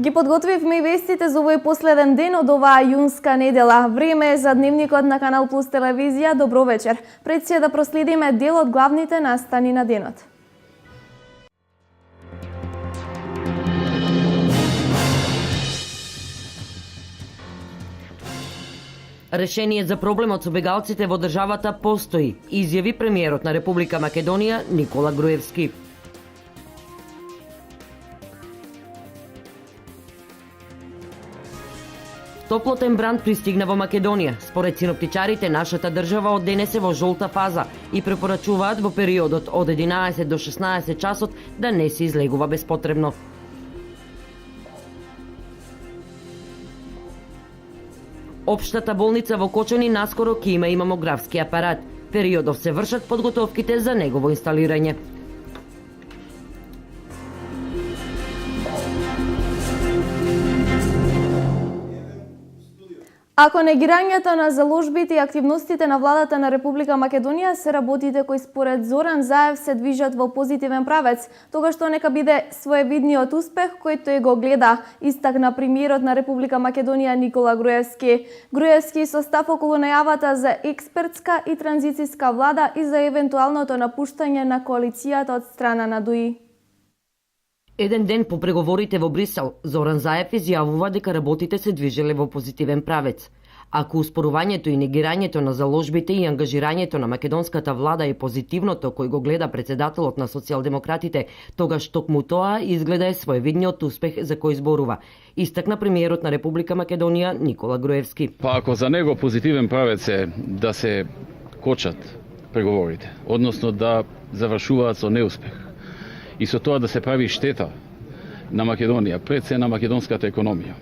Ги подготвивме и вестите за овој последен ден од оваа јунска недела. Време е за дневникот на Канал Плюс телевизија. Добро вечер. Пред се да проследиме дел од главните настани на денот. Решение за проблемот со бегалците во државата постои, изјави премиерот на Република Македонија Никола Груевски. Топлотен бранд пристигна во Македонија. Според синоптичарите, нашата држава од денес е во жолта фаза и препорачуваат во периодот од 11 до 16 часот да не се излегува безпотребно. Општата болница во Кочани наскоро ќе има и мамографски апарат. Периодов се вршат подготовките за негово инсталирање. Ако негирањето на заложбите и активностите на владата на Република Македонија се работите кои според Зоран Заев се движат во позитивен правец, тогаш што нека биде своевидниот успех кој тој го гледа, истакна премиерот на Република Македонија Никола Груевски. Груевски состав околу најавата за експертска и транзицијска влада и за евентуалното напуштање на коалицијата од страна на ДУИ. Еден ден по преговорите во Брисел, Зоран Заев изјавува дека работите се движеле во позитивен правец. Ако успорувањето и негирањето на заложбите и ангажирањето на македонската влада е позитивното кој го гледа председателот на социјалдемократите, тогаш токму тоа изгледа е своевидниот успех за кој зборува, истакна премиерот на Република Македонија Никола Груевски. Па ако за него позитивен правец е да се кочат преговорите, односно да завршуваат со неуспех, и со тоа да се прави штета на Македонија, пред се на македонската економија,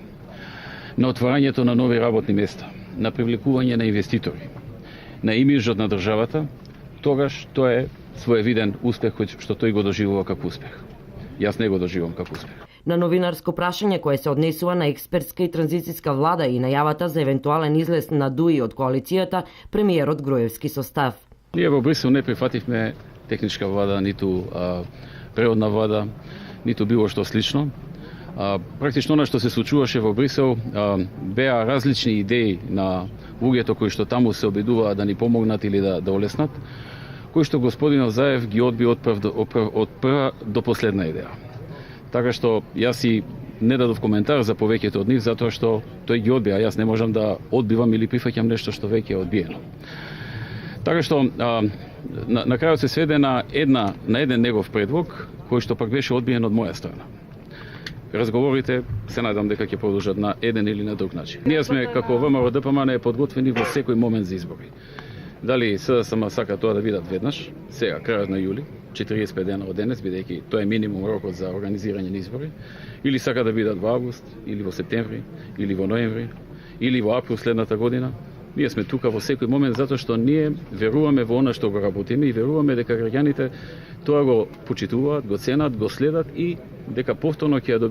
на отворањето на нови работни места, на привлекување на инвеститори, на имиджот на државата, тогаш тоа е своевиден успех кој што тој го доживува како успех. Јас не го доживувам како успех. На новинарско прашање кое се однесува на експертска и транзицијска влада и најавата за евентуален излез на ДУИ од коалицијата, премиерот Груевски состав. Ние во Брисел не прифативме техничка влада, ниту преводна влада, ниту било што слично. Практично она што се случуваше во Брисел беа различни идеи на луѓето кои што таму се обидуваат да ни помогнат или да олеснат, кои што господинов Заев ги одби од прва до последна идеја. Така што јас и не дадов коментар за повеќето од нив, затоа што тој ги одби, а јас не можам да одбивам или прифаќам нешто што веќе е одбиено. Така што на крајот се сведе на еден негов предлог, кој што пак беше одбиен од моја страна. Разговорите се надам дека ќе продолжат на еден или на друг начин. Ние сме како ВМРО-ДПМН подготвени во секој момент за избори. Дали СДСМ сака тоа да видат веднаш, сега крајот на јули, 45 дена од денес, бидејќи тоа е минимум рокот за организирање на избори, или сака да видат во август, или во септември, или во ноември, или во април следната година. Ние сме тука во секој момент затоа што ние веруваме во она што го работиме и веруваме дека граѓаните тоа го почитуваат, го ценат, го следат и дека повторно ќе го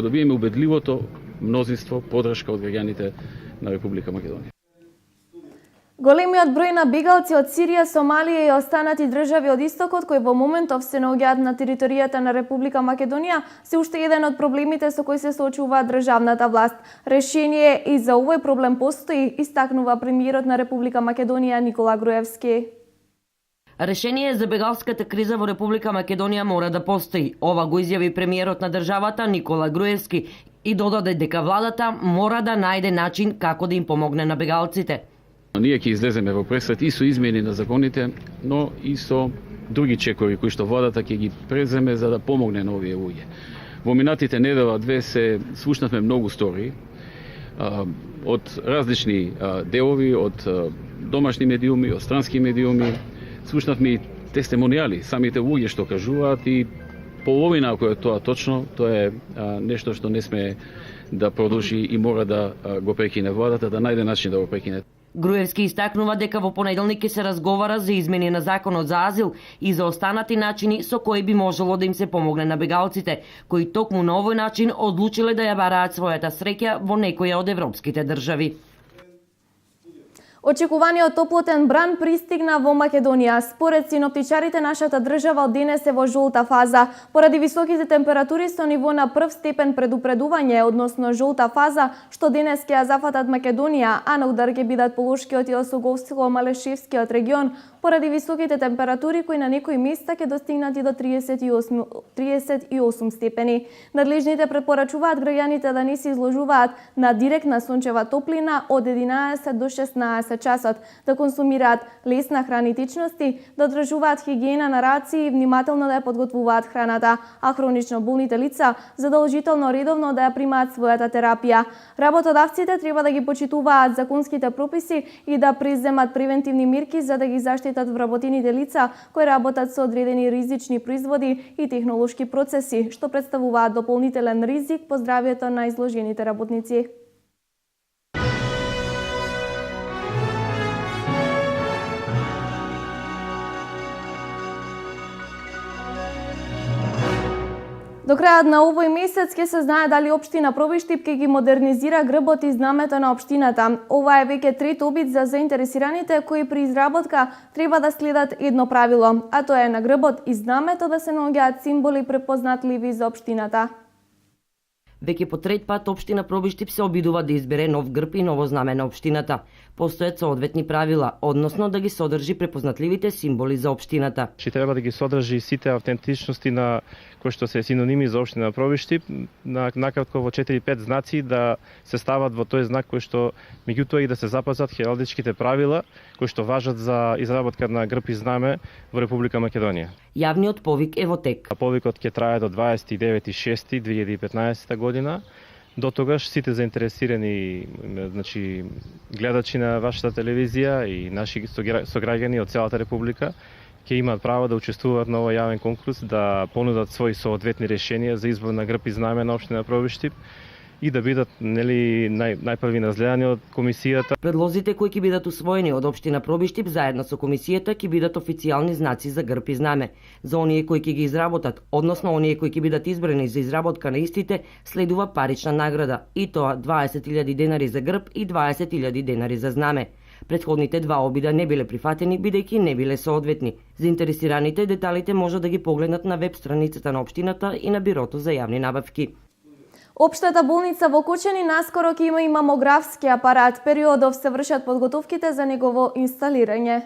добиеме убедливото мнозинство подршка од граѓаните на Република Македонија. Големиот број на бегалци од Сирија, Сомалија и останати држави од истокот кои во моментов се наоѓаат на територијата на Република Македонија се уште еден од проблемите со кои се соочува државната власт. Решение и за овој проблем постои, истакнува премиерот на Република Македонија Никола Груевски. Решение за бегалската криза во Република Македонија мора да постои. Ова го изјави премиерот на државата Никола Груевски и додаде дека владата мора да најде начин како да им помогне на бегалците. Ние ќе излеземе во пресвет и со измени на законите, но и со други чекори кои што владата ќе ги преземе за да помогне на овие луѓе. Во минатите недела две се слушнавме многу истории од различни делови, од домашни медиуми, од странски медиуми. Слушнавме и тестимонијали, самите луѓе што кажуваат и половина ако е тоа точно, тоа е нешто што не сме да продолжи и мора да го прекине владата, да најде начин да го прекине. Груевски истакнува дека во понеделник ќе се разговара за измени на законот за азил и за останати начини со кои би можело да им се помогне на бегалците, кои токму на овој начин одлучиле да ја бараат својата среќа во некоја од европските држави. Очекуваниот топлотен бран пристигна во Македонија. Според синоптичарите, нашата држава од денес е во жолта фаза. Поради високите температури со ниво на прв степен предупредување, односно жолта фаза, што денес ќе ја зафатат Македонија, а на удар ќе бидат Полошкиот и Осоговско-Малешевскиот регион, поради високите температури кои на некои места ќе достигнат и до 38 степени. Надлежните препорачуваат граѓаните да не се изложуваат на директна сончева топлина од 11 до 16 часот, да консумираат лесна хранитичности, да одржуваат хигиена на раци и внимателно да ја подготвуваат храната, а хронично болните лица задолжително редовно да ја примаат својата терапија. Работодавците треба да ги почитуваат законските прописи и да преземат превентивни мерки за да ги заштитат вработените лица кои работат со одредени ризични производи и технолошки процеси, што представуваат дополнителен ризик по здравјето на изложените работници. До крајот на овој месец ќе се знае дали општина Пробиштип ќе ги модернизира грбот и знамето на општината. Ова е веќе трет обид за заинтересираните кои при изработка треба да следат едно правило, а тоа е на грбот и знамето да се наоѓаат символи препознатливи за општината. Веќе по трет пат општина Пробиштип се обидува да избере нов грб и ново знаме на општината. Постојат соодветни правила, односно да ги содржи препознатливите символи за општината. Треба да ги содржи сите автентичности на кои што се синоними за општина Пробиштип, накратко во 4-5 знаци да се стават во тој знак кој што меѓутоа и да се запазат хералдичките правила кои што важат за изработка на грб и знаме во Република Македонија. Јавниот повик е во тек. Повикот ќе трае до 29.6.2015 година. До тогаш сите заинтересирани, гледачи на вашата телевизија и наши сограѓани од целата република ќе имаат право да учествуваат на овој јавен конкурс, да понудат своји соодветни решенија за избор на грб и знаме на општина Пробиштип и да бидат најпрви назгледани од комисијата. Предлозите кои ќе бидат усвоени од општина Пробиштип заедно со комисијата ќе бидат официјални знаци за грб и знаме. За оние кои ќе ги изработат, односно оние кои ќе бидат избрани за изработка на истите, следува парична награда, и тоа 20.000 денари за грб и 20.000 денари за знаме. Претходните два обида не биле прифатени бидејќи не биле соодветни. Заинтересираните деталите може да ги погледнат на веб страницата на општината и на Бирото за јавни набавки. Општата болница во Кочани наскоро ќе има и мамографски апарат. Периодов се вршат подготовките за негово инсталирање.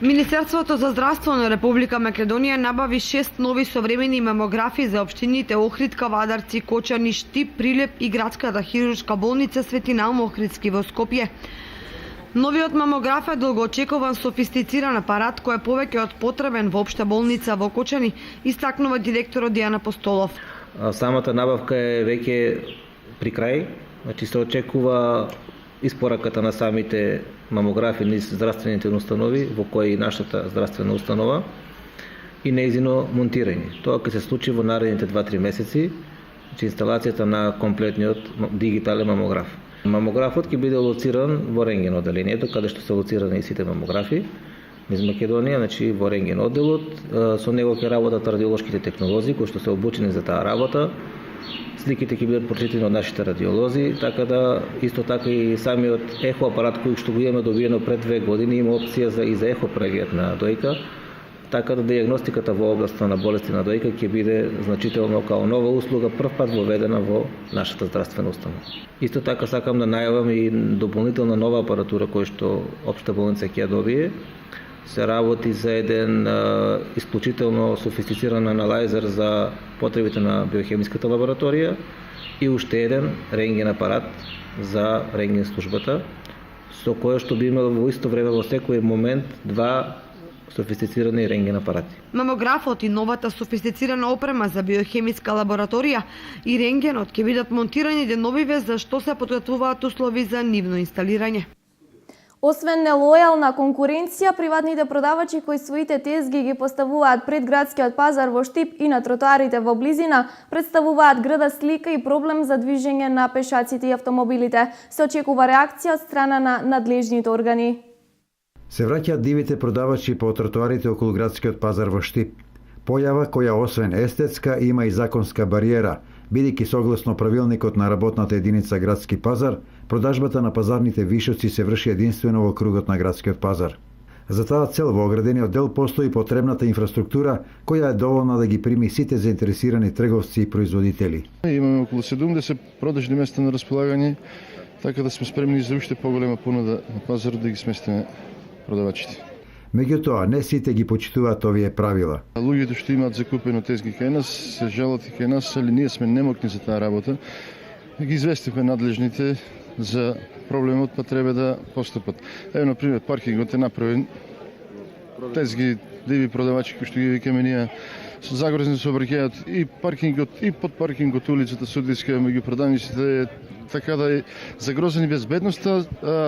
Министерството за здравство на Република Македонија набави 6 нови современи мамографи за општините Охрид, Кавадарци, Кочани, Штип, Прилеп и градската хируршка болница Свети Наум Охридски во Скопје. Новиот мамограф е долгоочекуван софистициран апарат кој е повеќе од потребен во општа болница во Кочани, истакнува директорот Дијана Постолов. Самата набавка е веќе при крај, се очекува испораката на самите мамографи низ здравствените установи, во кои и нашата здравствена установа, и неизино монтирање. Тоа ќе се случи во наредните 2-3 месеци, инсталацијата на комплетниот дигитален мамограф. Мамографот ќе биде лоциран во рентген одделението, каде што се лоцирани и сите мамографи низ Македонија, во рентген одделот. Со него ќе работат радиолошките технолози кои што се обучени за таа работа. Сликите ќе бидат прочитани од нашите радиолози, така да исто така и самиот ехо апарат кој што го имаме добиено пред 2 години има опција за ехо преглед на дојка, така да дијагностиката во областа на болести на дојка ќе биде значително као нова услуга прв пат воведена во нашата здравствена установа. Исто така сакам да најавам и дополнителна нова апаратура која што општа болница ќе ја добие. Се работи за еден исклучително софистициран анализер за потребите на биохемиската лабораторија и уште еден рентген апарат за рентген службата, со кој што би имало во исто време во секој момент 2 софистицирани рентген апарати. Мамографот и новата софистицирана опрема за биохемиска лабораторија и рентгенот ќе бидат монтирани деновиве за што се подготвуваат услови за нивно инсталирање. Освен нелојална конкуренција, приватните продавачи кои своите тезги ги поставуваат пред градскиот пазар во Штип и на тротоарите во близина, представуваат града слика и проблем за движење на пешаците и автомобилите. Се очекува реакција од страна на надлежните органи. Се враќаат дивите продавачи по тротоарите околу градскиот пазар во Штип. Појава која освен естетска има и законска бариера, бидејќи согласно правилникот на работната единица градски пазар, продажбата на пазарните вишоци се врши единствено во кругот на градскиот пазар. За таа цел во оградениот дел постои потребната инфраструктура која е доволна да ги прими сите заинтересирани трговци и производители. Имаме околу 70 продажни места на располагање, така да сме спремни за уште поголема понуда на пазар да ги сместиме продавачите. Меѓутоа, не сите ги почитуваат овие правила. Луѓето што имаат закупено тезги кај нас се жалат и кај нас, али ние сме немокни за таа работа. Ги известивме надлежните за проблемот, па треба да постапат. Ево, например, паркингот е направен, тезги диви продавачи кои што ги викаме ние со загрозни се обраќаат и паркингот и под паркингот улицата Судиска меѓу продавниците, така да е загрозени безбедноста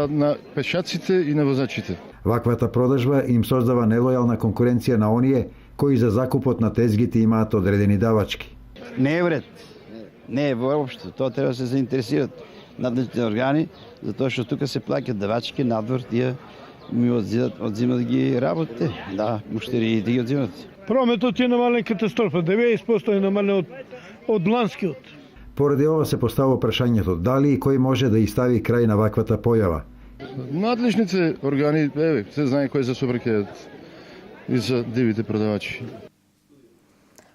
на пешаците и на возачите. Ваквата продажба им создава нелојална конкуренција на оние кои за закупот на тезгите имаат одредени давачки. Не е вред. Не е воопшто. Тоа треба да се заинтересираат надлежните органи, затоа што тука се плаќаат давачки, надвор тие ми одзимат ги работите. Да, муштериите ги одзимат. Прометот е намален катастрофа, 90% е намален од ланскиот. Поради ова се поставува прашањето дали и кој може да изстави крај на ваквата појава. Надлежните органи, се знае кои се собраќаат и за дивите продавачи.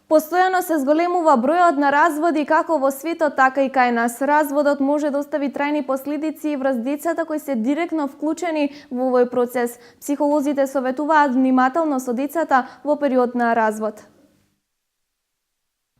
Постојано се зголемува бројот на разводи како во светот, така и кај нас. Разводот може да остави трајни последици врз децата кои се директно вклучени во овој процес. Психолозите советуваат внимателно со децата во период на развод.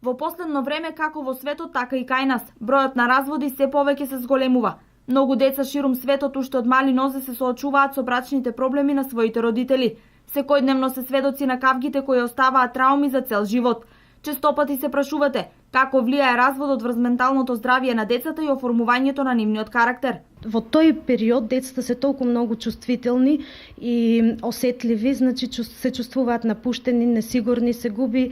Во последно време, како во светот, така и кај нас, бројот на разводи се повеќе се зголемува. Многу деца ширум светот уште од мали нозе се соочуваат со брачните проблеми на своите родители. Секојдневно се сведоци на кавгите кои оставаат трауми за цел живот. Честопати се прашувате како влијае разводот врз менталното здравје на децата и оформувањето на нивниот карактер. Во тој период децата се толку многу чувствителни и осетливи, значи се чувствуваат напуштени, несигурни, се губи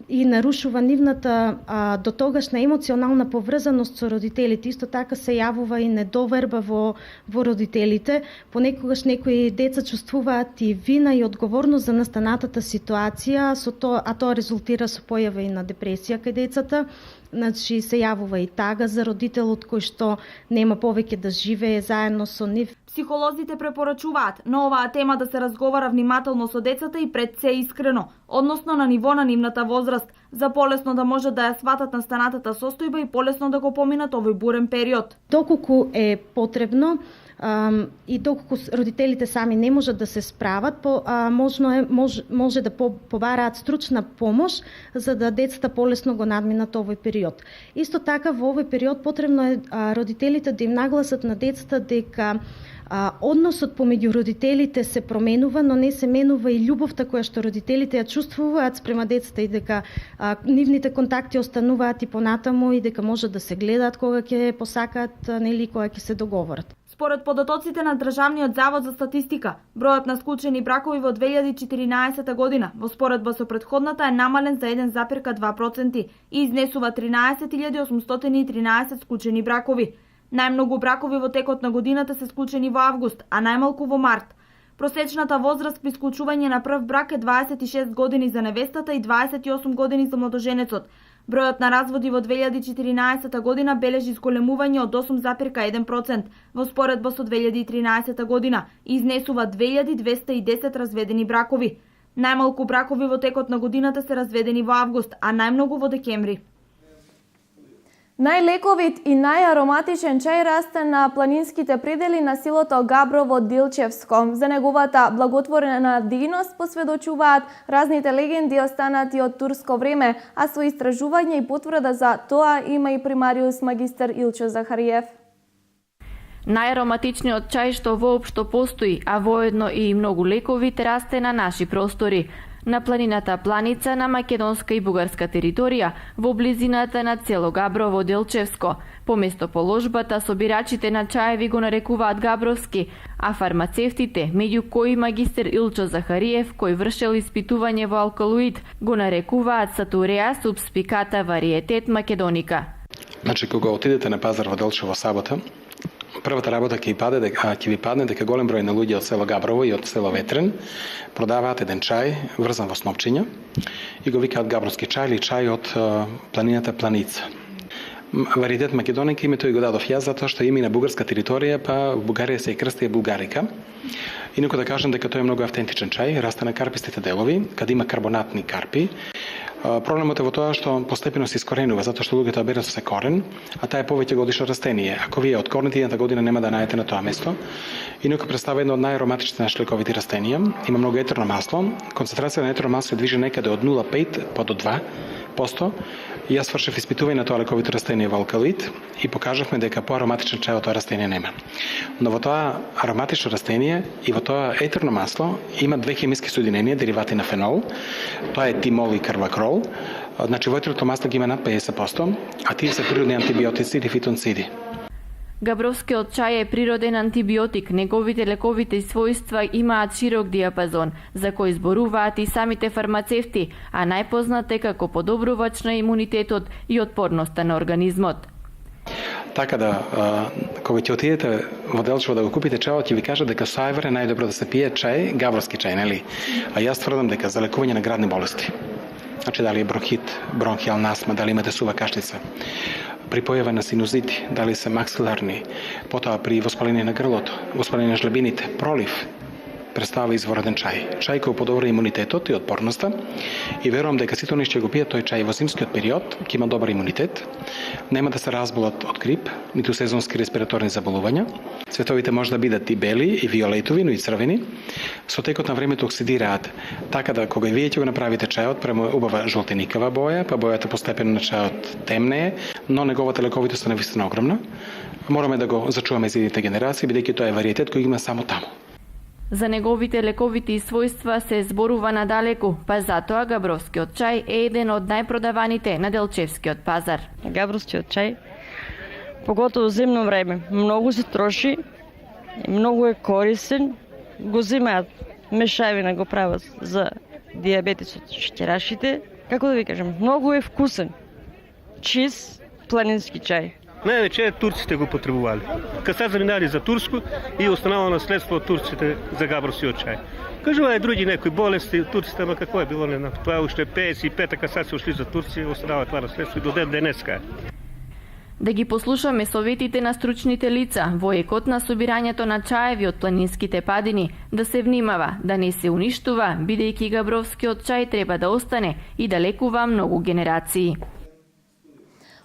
и нарушува нивната дотогашна емоционална поврзаност со родителите. Исто така се јавува и недоверба во родителите. Понекогаш некои деца чувствуваат и вина и одговорност за настанатата ситуација, а тоа резултира со појава и на депресија кај децата. Значи се јавува и тага за родителот кој што нема повеќе да живее заедно со нив. Психолозите препорачуваат на оваа тема да се разговара внимателно со децата и пред се искрено, односно на ниво на нивната возраст, за полесно да може да ја сватат настанатата состојба и полесно да го поминат овој бурен период. Доколку е потребно и доколку родителите сами не можат да се справат, може да побараат стручна помош за да децата полесно го надминат овој период. Исто така во овој период потребно е родителите да им нагласат на децата дека односот помеѓу родителите се променува, но не се менува и љубовта која што родителите ја чувствуваат спрема децата и дека нивните контакти остануваат и понатаму и дека можат да се гледаат кога ќе посакаат, нели, кога ќе се договорат. Според податоците на Државниот завод за статистика, бројот на склучени бракови во 2014 година во споредба со претходната е намален за 1,2% и изнесува 13.813 склучени бракови. Најмногу бракови во текот на годината се склучени во август, а најмалку во март. Просечната возраст при склучување на прв брак е 26 години за невестата и 28 години за младоженецот. Бројот на разводи во 2014 година бележи зголемување од 8,1% во споредба со 2013 година и изнесува 2210 разведени бракови. Најмалку бракови во текот на годината се разведени во август, а најмногу во декември. Најлековит и најароматичен чај расте на планинските предели на селото Габрово Дилчевско. За неговата благотворена дејност посведочуваат разните легенди останати од турско време, а со истражување и потврда за тоа има и примариус магистар Илчо Захариев. Најароматичниот чај што воопшто постои, а воедно и многу лековит, расте на наши простори. На планината Планица на македонска и бугарска територија, во близината на село Габрово Делчевско. По местоположбата, собирачите на чаеви го нарекуваат габровски, а фармацевтите, меѓу кои магистер Илчо Захариев, кој вршел испитување во алкалоид, го нарекуваат Сатуреа субспиката вариетет македоника. Значи, кога отидете на пазар во Делчево сабота, првата работа ќе ви падне дека голем број на луѓе од село Габрово и од село Ветрен продаваат еден чај врзан во снопчиња и го викаат габровски чај или чај од планината Планица. вариетет македоника, името и го дадов јас, затоа што име на бугарска територија, па в Бугарија се и крсти булгарика. Инаку да кажам дека тој е многу автентичен чај, расте на карпистите делови, каде има карбонатни карпи. Проблемот е во тоа што постепено се искоренува, затоа што луѓето берат се корен, а таа е повеќе годишно растение. Ако вие откорните едната година нема да најдете на тоа место. Инаку представува едно од најароматичните наши лековити растенија, има многу етерно масло, концентрација на етерно масло се движи некаде од 0,5 па до 2%. И јас свршив испитување на тоа лековито растение во алкалоид и покажавме дека поароматичен чај од тоа растение нема. Но во тоа ароматично растение и во тоа етерно масло има две хемиски соединенија, деривати на фенол. Тоа е тимол и карвакрол. Значи во етерното масло ги има над 50%, а тие се природни антибиотици или фитонциди. Габровскиот чај е природен антибиотик, неговите лековите својства имаат широк диапазон, за кој зборуваат и самите фармацевти, а најпознат е како подобрувач на имунитетот и отпорноста на организмот. Така да, кога ќе отидете во Делчево да го купите чајот, ќе ви кажа дека со ајвар е најдобро да се пие чај, габровски чај, нели? А јас тврдам дека за лекување на градни болести, значи дали е бронхит, бронхијална астма, дали имате сува кашлица, при појава на синузити, дали се максиларни, потоа при воспаление на грлото, воспаление на жлебините, пролив, представа извореден чај. Чај кој подобри имунитетот и отпорноста и верувам дека сите оние што го пијат тој чај во зимскиот период ќе има добар имунитет, нема да се разболат од грип, ниту сезонски респираторни заболувања. Цветовите може да бидат и бели, и виолетови, но и црвени. Со текот на времето оксидираат, така да кога вие ќе го направите чајот, према убава жолтеникава боја, па бојата постепено на чајот темнее, но неговата лековитост е навистина огромна. Мораме да го зачуваме за идните генерации, бидејќи тоа е вариетет кој има само таму. За неговите лековити својства се зборува надалеку, па затоа габровскиот чај е еден од најпродаваните на Делчевскиот пазар. Габровскиот чај, поготово зимно време, многу се троши, многу е корисен, го земаат мешавина, го прават за диабетисот, шеќерашите. Како да ви кажам, многу е вкусен, чист планински чај. Највеќе турците го потребували. Кад се заминали за турско и останало наследство од турците за габровскиот чај. Кажуваат други некои болести, турците, ама какво е било, не знам. Тоа уште 55-та кад се ушли за Турција, останало това наследство и до ден денеска. Да ги послушаме советите на стручните лица во екот на собирањето на чаеви од планинските падини, да се внимава, да не се уништува, бидејќи габровскиот чај треба да остане и да лекува многу генерации.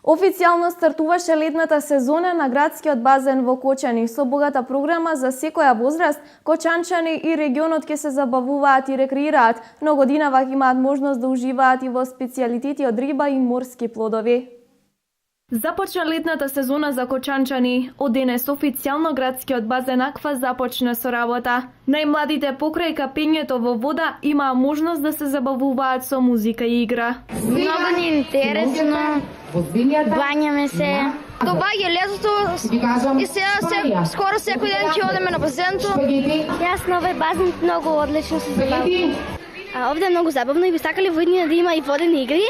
Официјално стартуваше летната сезона на градскиот базен во Кочани со богата програма за секоја возраст. Кочанчани и регионот ќе се забавуваат и рекреираат, но годинава имаат можност да уживаат и во специјалитети од риба и морски плодови. Започна летната сезона за Кочанчани. Од денес официјално градскиот базен Аква започна со работа. Најмладите покрај капењето во вода имаа можност да се забавуваат со музика и игра. Многу ни интересно. Бањаме се. Доаѓа летото и сега скоро секој ден ќе одиме на базенто. Јас на овој базен многу одлично се забавувам. Овде е многу забавно и би сакали во иднина да има и водени игри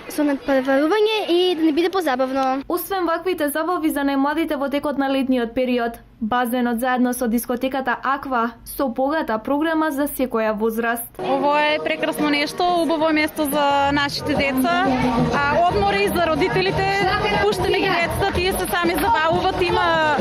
со надпреварување и да не биде позабавно. Освен ваквите забави за најмладите во текот на летниот период, базенот заедно со дискотеката Аква со богата програма за секоја возраст. Ово е прекрасно нешто, убаво место за нашите деца, одмори за родителите, пуштаме ги децата, тие се сами забавуват, има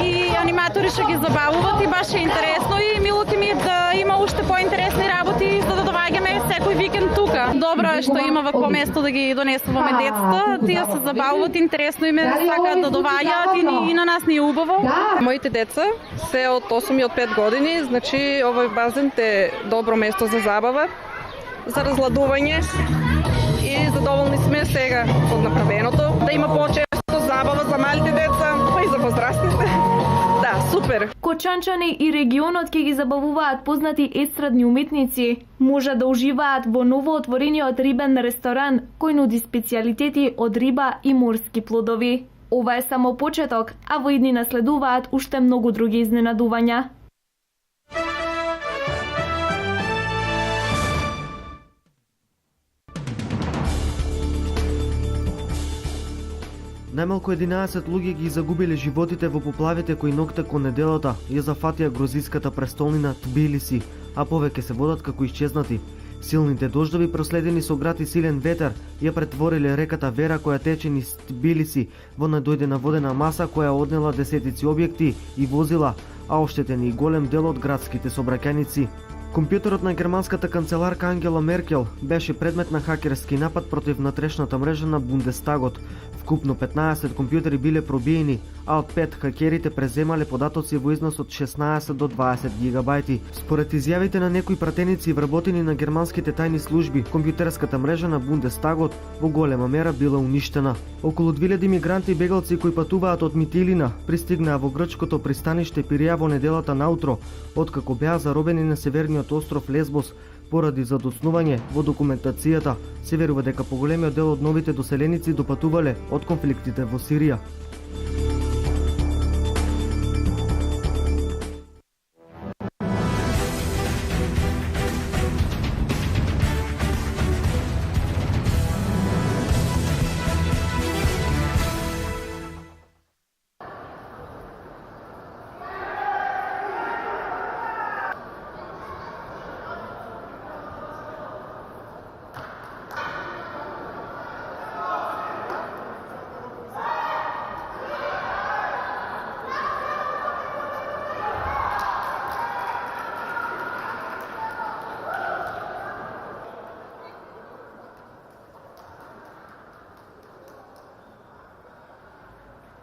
и аниматори што ги забавуват и баш е интересно и мило ќе ми е да има уште поинтересни работи за да доаѓаме секој викенд тука. Добро е што има вакво место да ги донесуваме децата, тие се забавуват, интересно им е да сакаат да доаѓаат и на нас ни е убаво. Моите деца се од 8 и од 5 години, значи овој базен е добро место за забава, за разладување и задоволни сме сега од направеното, да има почесто забава за малите деца, па и за возрастните. Да, супер. Кочанчани и регионот ќе ги забавуваат познати естрадни уметници. Може да уживаат во новоотворениот рибен ресторан кој нуди специјалитети од риба и морски плодови. Ова е само почеток, а во иднина следуваат уште многу други изненадувања. Најмалку 11 луѓе ги загубиле животите во поплавите кои ноќта кон неделата ја зафатија грузиската престолнина Тбилиси, а повеќе се водат како исчезнати. Силните дождови проследени со град и силен ветер ја претвориле реката Вера која тече низ Тбилиси во надојдена водена маса која однела десетици објекти и возила, а оштетени и голем дел од градските сообраќајници. Компјутерот на германската канцеларка Ангела Меркел беше предмет на хакерски напад против внатрешната мрежа на Бундестагот. Вкупно 15 компјутери биле пробиени, а од 5 хакерите преземале податоци во износ од 16 до 20 гигабајти. Според изјавите на некои пратеници и вработени на германските тајни служби, компјутерската мрежа на Бундестагот во голема мера била уништена. Околу 2000 мигранти и бегалци кои патуваат од Митилина пристигнаа во грчкото пристаниште Пиреја во неделата наутро, откако беа заробени на северниот остров Лесбос. Поради задоцнување во документацијата се верува дека поголемиот дел од новите доселеници допатувале од конфликтите во Сирија.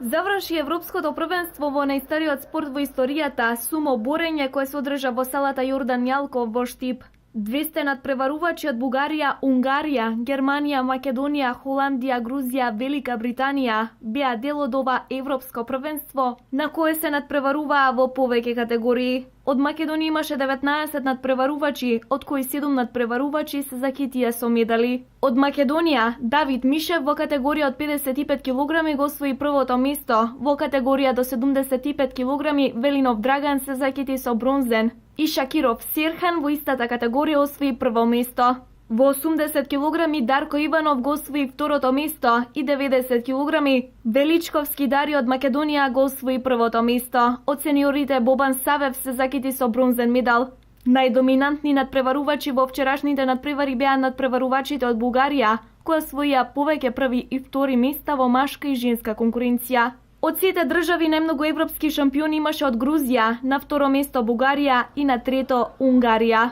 Заврши Европското првенство во најстариот спорт во историјата, сумо борење кое се одржа во салата Јордан Јалков во Штип. 200 надпреварувачи од Бугарија, Унгарија, Германија, Македонија, Холандија, Грузија, Велика Британија беа дел од ова европско првенство, на кое се надпреваруваа во повеќе категории. Од Македонија имаше 19 надпреварувачи, од кои 7 надпреварувачи се закитија со медали. Од Македонија, Давид Мишев во категорија од 55 кг го освои првото место. Во категорија до 75 кг Велинов Драган се закити со бронзен и Шакиров Серхан во истата категорија освои прво место. Во 80 кг Дарко Иванов го освои второто место и 90 кг Величковски Дари од Македонија го освои првото место. Од сениорите Бобан Савев се закити со бронзен медал. Најдоминантни надпреварувачи во вчерашните надпревари беа надпреварувачите од Бугарија, кои освоија повеќе први и втори места во машка и женска конкуренција. Од сите држави најмногу европски шампиони имаше од Грузија, на второ место Бугарија и на трето Унгарија.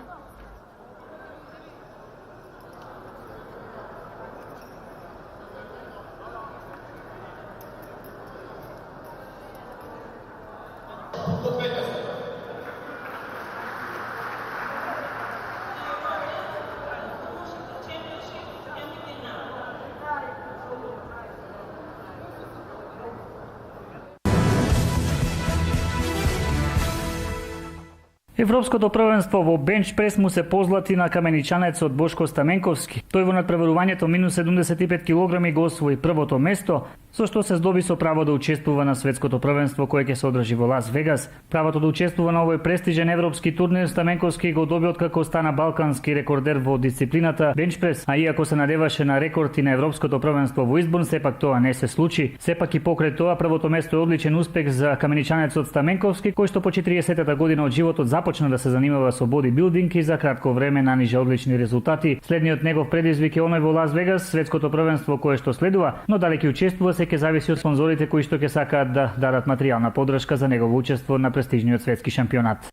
Европското првенство во бенч прес му се позлати на каменичанецот Бошко Стаменковски. Тој во надпреварувањето минус 75 кг го освои првото место, со што се здоби со право да учествува на светското првенство кое ќе се одржи во Лас Вегас. Правото да учествува на овој престижен европски турнир Стаменковски го доби откако стана балкански рекордер во дисциплината бенч прес, а иако се надеваше на рекорд и на европското првенство во Изборн, сепак тоа не се случи. Сепак и покрај тоа првото место е одличен успех за каменичанецот Стаменковски, кој што по 40-та година од животот започна да се занимава со бодибилдинг и за кратко време нанижа одлични резултати. Следниот негов предизвик е оној во Лас Вегас, светското првенство кое што следува, но дали ќе учествува се ќе зависи од спонзорите кои што ќе сакаат да дадат материјална поддршка за негово учество на престижниот светски шампионат.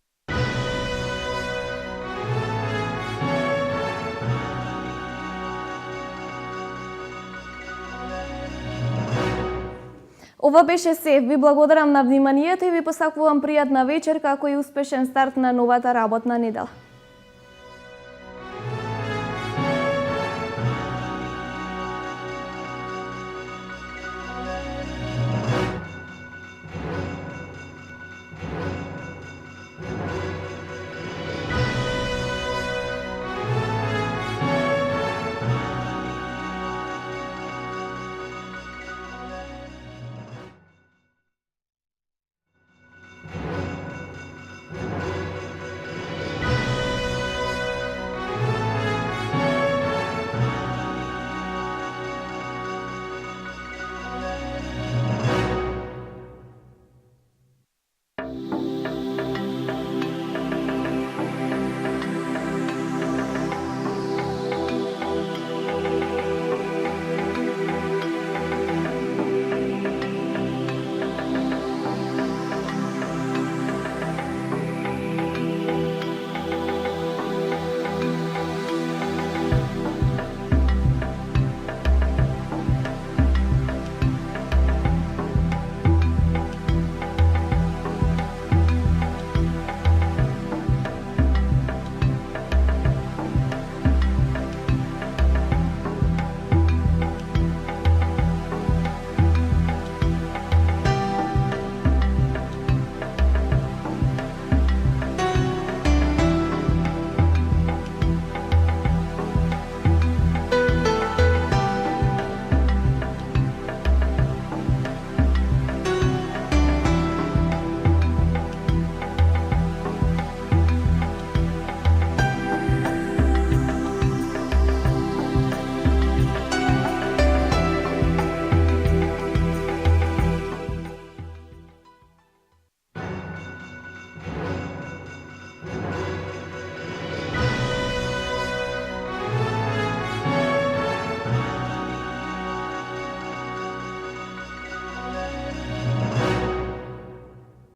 Ова беше се. Ви благодарам на вниманието и ви посакувам пријатна вечер како и успешен старт на новата работна недела.